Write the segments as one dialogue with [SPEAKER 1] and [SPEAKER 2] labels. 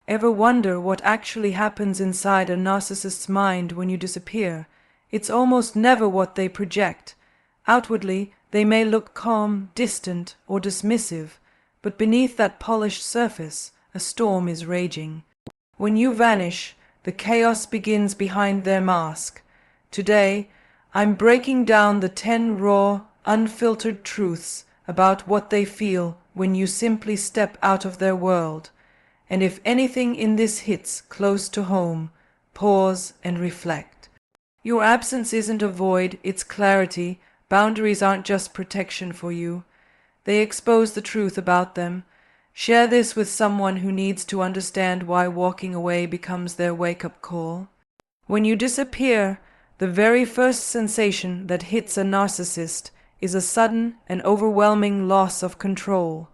[SPEAKER 1] Ever wonder what actually happens inside a narcissist's mind when you disappear? It's almost never what they project. Outwardly, they may look calm, distant, or dismissive, but beneath that polished surface, a storm is raging. When you vanish, the chaos begins behind their mask. Today, I'm breaking down the 10 raw, unfiltered truths about what they feel when you simply step out of their world. And if anything in this hits close to home, pause and reflect. Your absence isn't a void, it's clarity. Boundaries aren't just protection for you. They expose the truth about them. Share this with someone who needs to understand why walking away becomes their wake-up call. When you disappear, the very first sensation that hits a narcissist is a sudden and overwhelming loss of control.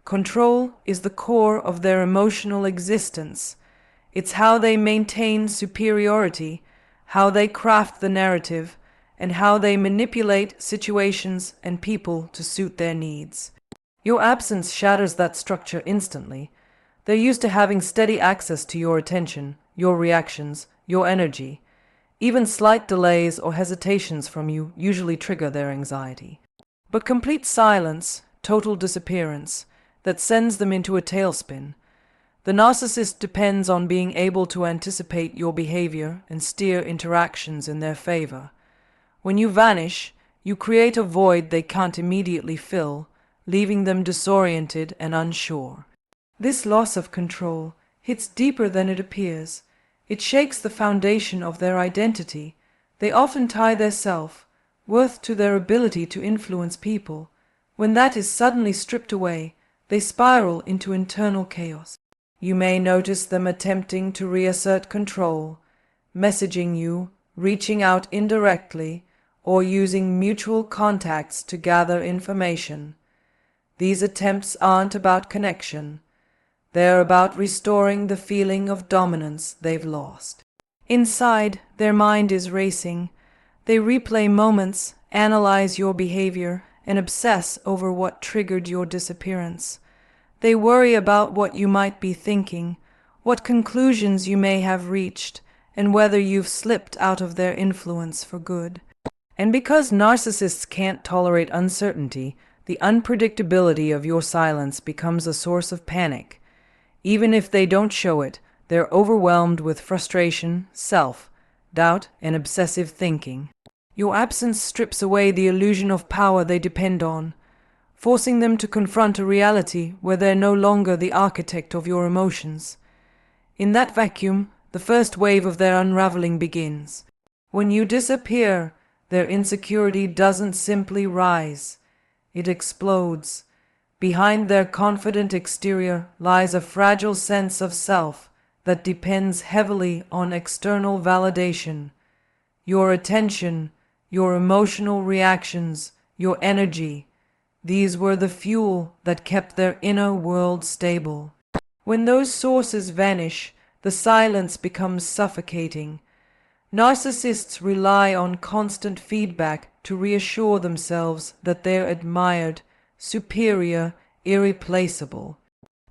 [SPEAKER 1] Control is the core of their emotional existence. It's how they maintain superiority, how they craft the narrative, and how they manipulate situations and people to suit their needs. Your absence shatters that structure instantly. They're used to having steady access to your attention, your reactions, your energy. Even slight delays or hesitations from you usually trigger their anxiety. But complete silence, total disappearance, that sends them into a tailspin. The narcissist depends on being able to anticipate your behavior and steer interactions in their favor. When you vanish, you create a void they can't immediately fill, leaving them disoriented and unsure. This loss of control hits deeper than it appears. It shakes the foundation of their identity. They often tie their self-worth to their ability to influence people. When that is suddenly stripped away, they spiral into internal chaos. You may notice them attempting to reassert control, messaging you, reaching out indirectly, or using mutual contacts to gather information. These attempts aren't about connection. They're about restoring the feeling of dominance they've lost. Inside, their mind is racing. They replay moments, analyze your behavior, and obsess over what triggered your disappearance. They worry about what you might be thinking, what conclusions you may have reached, and whether you've slipped out of their influence for good. And because narcissists can't tolerate uncertainty, the unpredictability of your silence becomes a source of panic. Even if they don't show it, they're overwhelmed with frustration, self-doubt, and obsessive thinking. Your absence strips away the illusion of power they depend on, forcing them to confront a reality where they're no longer the architect of your emotions. In that vacuum, the first wave of their unraveling begins. When you disappear, their insecurity doesn't simply rise. It explodes. Behind their confident exterior lies a fragile sense of self that depends heavily on external validation. Your attention, your emotional reactions, your energy, these were the fuel that kept their inner world stable. When those sources vanish, the silence becomes suffocating. Narcissists rely on constant feedback to reassure themselves that they're admired, superior, irreplaceable.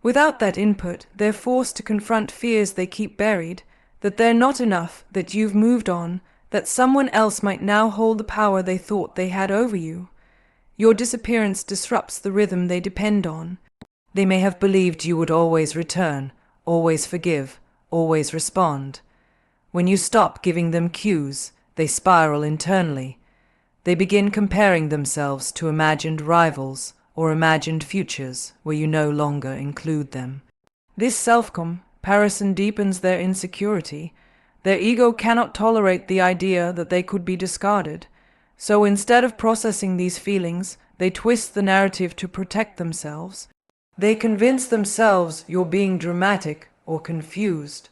[SPEAKER 1] Without that input, they're forced to confront fears they keep buried, that they're not enough, that you've moved on, that someone else might now hold the power they thought they had over you. Your disappearance disrupts the rhythm they depend on. They may have believed you would always return, always forgive, always respond. When you stop giving them cues, they spiral internally. They begin comparing themselves to imagined rivals or imagined futures where you no longer include them. This self-comparison deepens their insecurity. Their ego cannot tolerate the idea that they could be discarded. So instead of processing these feelings, they twist the narrative to protect themselves. They convince themselves you're being dramatic or confused,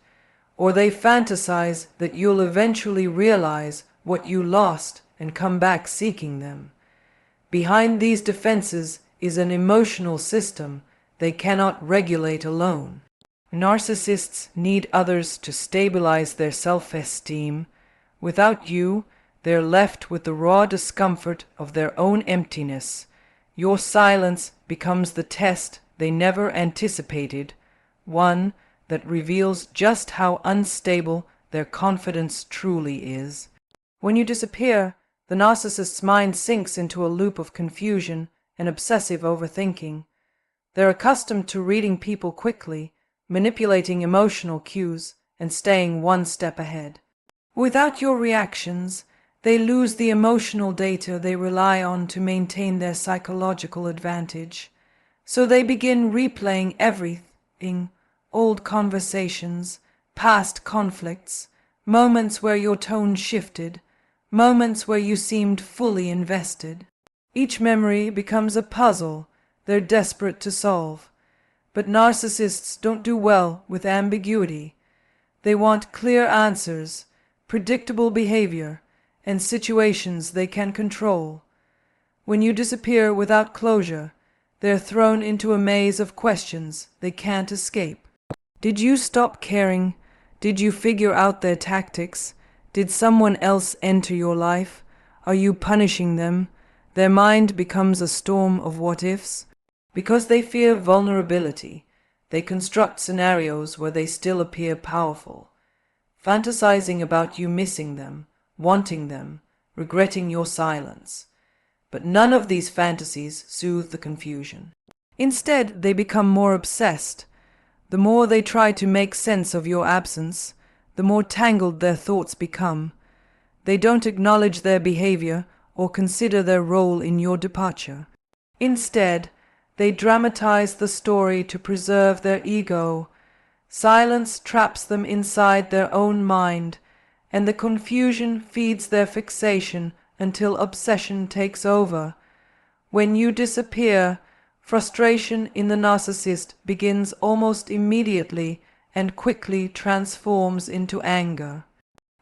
[SPEAKER 1] or they fantasize that you'll eventually realize what you lost and come back seeking them. Behind these defenses is an emotional system they cannot regulate alone. Narcissists need others to stabilize their self-esteem. Without you, they're left with the raw discomfort of their own emptiness. Your silence becomes the test they never anticipated, one that reveals just how unstable their confidence truly is. When you disappear, the narcissist's mind sinks into a loop of confusion and obsessive overthinking. They're accustomed to reading people quickly, manipulating emotional cues, and staying one step ahead. Without your reactions, they lose the emotional data they rely on to maintain their psychological advantage. So they begin replaying everything, old conversations, past conflicts, moments where your tone shifted, moments where you seemed fully invested. Each memory becomes a puzzle they're desperate to solve. But narcissists don't do well with ambiguity. They want clear answers, predictable behavior, and situations they can control. When you disappear without closure, they're thrown into a maze of questions they can't escape. Did you stop caring? Did you figure out their tactics? Did someone else enter your life? Are you punishing them? Their mind becomes a storm of what-ifs. Because they fear vulnerability, they construct scenarios where they still appear powerful, fantasizing about you missing them, wanting them, regretting your silence. But none of these fantasies soothe the confusion. Instead, they become more obsessed. The more they try to make sense of your absence, the more tangled their thoughts become. They don't acknowledge their behavior or consider their role in your departure. Instead, they dramatize the story to preserve their ego. Silence traps them inside their own mind, and the confusion feeds their fixation until obsession takes over. When you disappear, frustration in the narcissist begins almost immediately and quickly transforms into anger.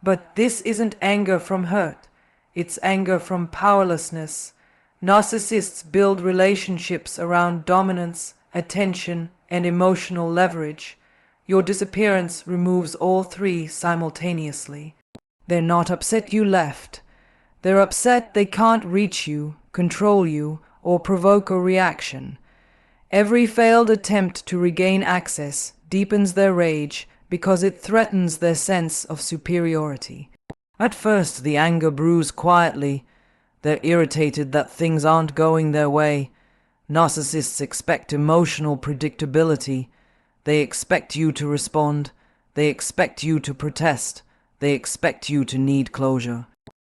[SPEAKER 1] But this isn't anger from hurt, it's anger from powerlessness. Narcissists build relationships around dominance, attention, and emotional leverage. Your disappearance removes all three simultaneously. They're not upset you left. They're upset they can't reach you, control you, or provoke a reaction. Every failed attempt to regain access deepens their rage because it threatens their sense of superiority. At first, the anger brews quietly. They're irritated that things aren't going their way. Narcissists expect emotional predictability. They expect you to respond. They expect you to protest. They expect you to need closure.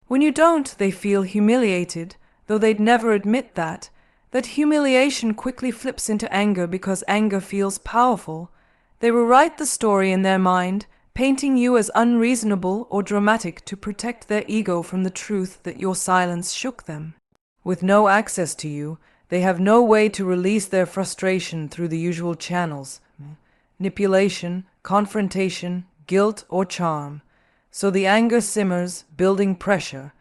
[SPEAKER 1] When you don't, they feel humiliated, though they'd never admit that. That humiliation quickly flips into anger because anger feels powerful. They rewrite the story in their mind, painting you as unreasonable or dramatic to protect their ego from the truth that your silence shook them. With no access to you, they have no way to release their frustration through the usual channels: manipulation, confrontation, guilt, or charm. So the anger simmers, building pressure.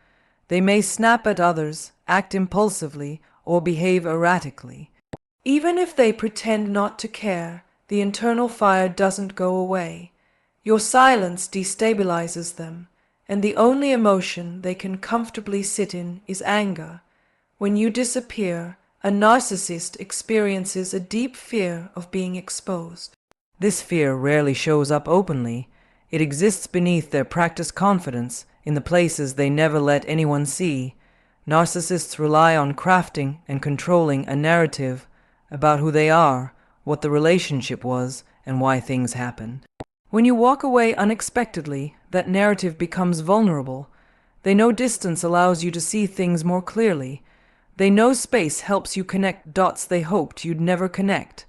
[SPEAKER 1] They may snap at others, act impulsively, or behave erratically. Even if they pretend not to care, the internal fire doesn't go away. Your silence destabilizes them, and the only emotion they can comfortably sit in is anger. When you disappear, a narcissist experiences a deep fear of being exposed. This fear rarely shows up openly. It exists beneath their practiced confidence in the places they never let anyone see. Narcissists rely on crafting and controlling a narrative about who they are, what the relationship was, and why things happen. When you walk away unexpectedly, that narrative becomes vulnerable. They know distance allows you to see things more clearly. They know space helps you connect dots they hoped you'd never connect.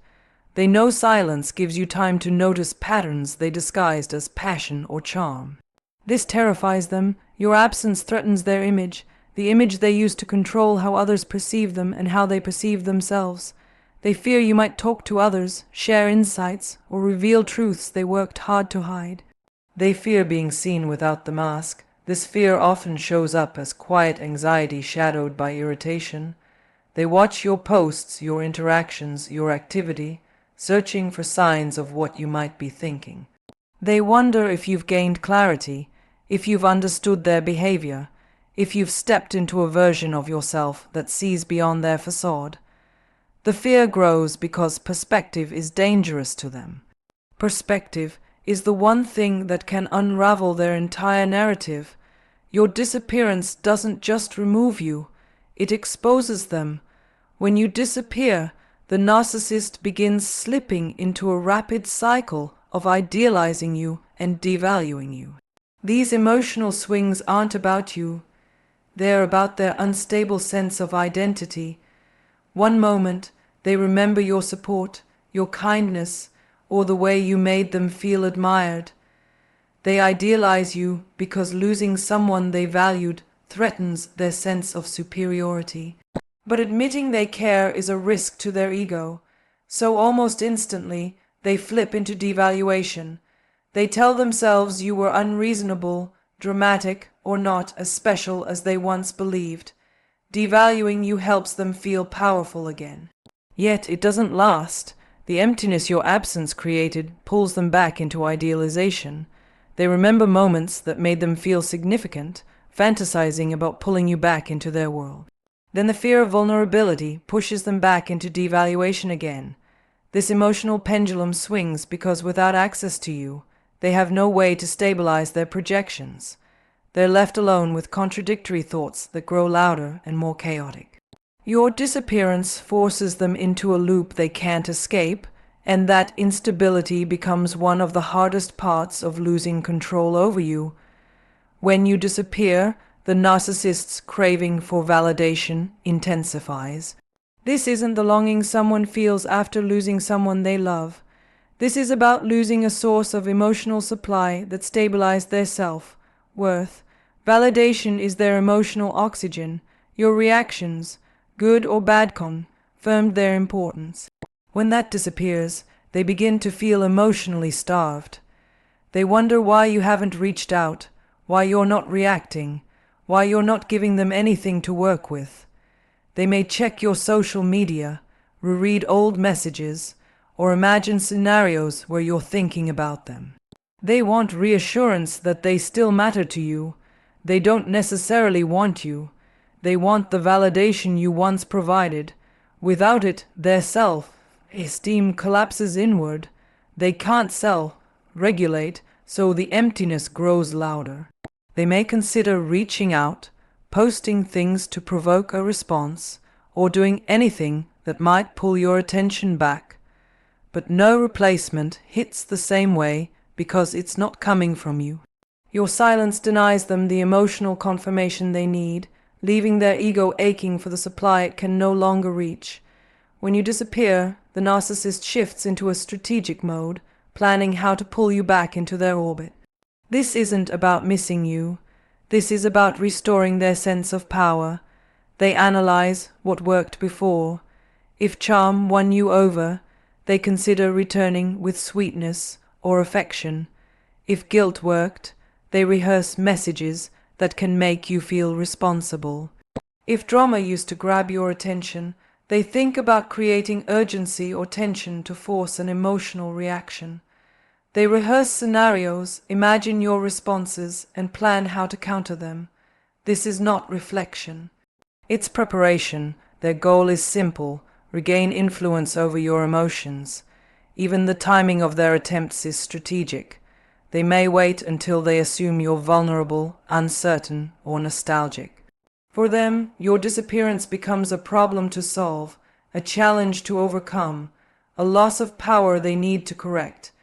[SPEAKER 1] They know silence gives you time to notice patterns they disguised as passion or charm. This terrifies them. Your absence threatens their image, the image they use to control how others perceive them and how they perceive themselves. They fear you might talk to others, share insights, or reveal truths they worked hard to hide. They fear being seen without the mask. This fear often shows up as quiet anxiety shadowed by irritation. They watch your posts, your interactions, your activity, searching for signs of what you might be thinking. They wonder if you've gained clarity, if you've understood their behavior, if you've stepped into a version of yourself that sees beyond their facade. The fear grows because perspective is dangerous to them. Perspective is the one thing that can unravel their entire narrative. Your disappearance doesn't just remove you, it exposes them. When you disappear, the narcissist begins slipping into a rapid cycle of idealizing you and devaluing you. These emotional swings aren't about you, they're about their unstable sense of identity. One moment, they remember your support, your kindness, or the way you made them feel admired. They idealize you because losing someone they valued threatens their sense of superiority. But admitting they care is a risk to their ego, so almost instantly they flip into devaluation. They tell themselves you were unreasonable, dramatic, or not as special as they once believed. Devaluing you helps them feel powerful again. Yet it doesn't last. The emptiness your absence created pulls them back into idealization. They remember moments that made them feel significant, fantasizing about pulling you back into their world. Then the fear of vulnerability pushes them back into devaluation again. This emotional pendulum swings because without access to you, they have no way to stabilize their projections. They're left alone with contradictory thoughts that grow louder and more chaotic. Your disappearance forces them into a loop they can't escape, and that instability becomes one of the hardest parts of losing control over you. When you disappear, the narcissist's craving for validation intensifies. This isn't the longing someone feels after losing someone they love. This is about losing a source of emotional supply that stabilized their self-worth. Validation is their emotional oxygen. Your reactions, good or bad, confirmed their importance. When that disappears, they begin to feel emotionally starved. They wonder why you haven't reached out, why you're not reacting, why you're not giving them anything to work with. They may check your social media, reread old messages, or imagine scenarios where you're thinking about them. They want reassurance that they still matter to you. They don't necessarily want you. They want the validation you once provided. Without it, their self-esteem collapses inward. They can't self-regulate, so the emptiness grows louder. They may consider reaching out, posting things to provoke a response, or doing anything that might pull your attention back. But no replacement hits the same way because it's not coming from you. Your silence denies them the emotional confirmation they need, leaving their ego aching for the supply it can no longer reach. When you disappear, the narcissist shifts into a strategic mode, planning how to pull you back into their orbit. This isn't about missing you. This is about restoring their sense of power. They analyze what worked before. If charm won you over, they consider returning with sweetness or affection. If guilt worked, they rehearse messages that can make you feel responsible. If drama used to grab your attention, they think about creating urgency or tension to force an emotional reaction. They rehearse scenarios, imagine your responses, and plan how to counter them. This is not reflection. It's preparation. Their goal is simple: regain influence over your emotions. Even the timing of their attempts is strategic. They may wait until they assume you're vulnerable, uncertain, or nostalgic. For them, your disappearance becomes a problem to solve, a challenge to overcome, a loss of power they need to correct.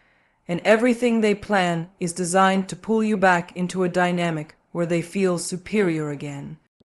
[SPEAKER 1] And everything they plan is designed to pull you back into a dynamic where they feel superior again.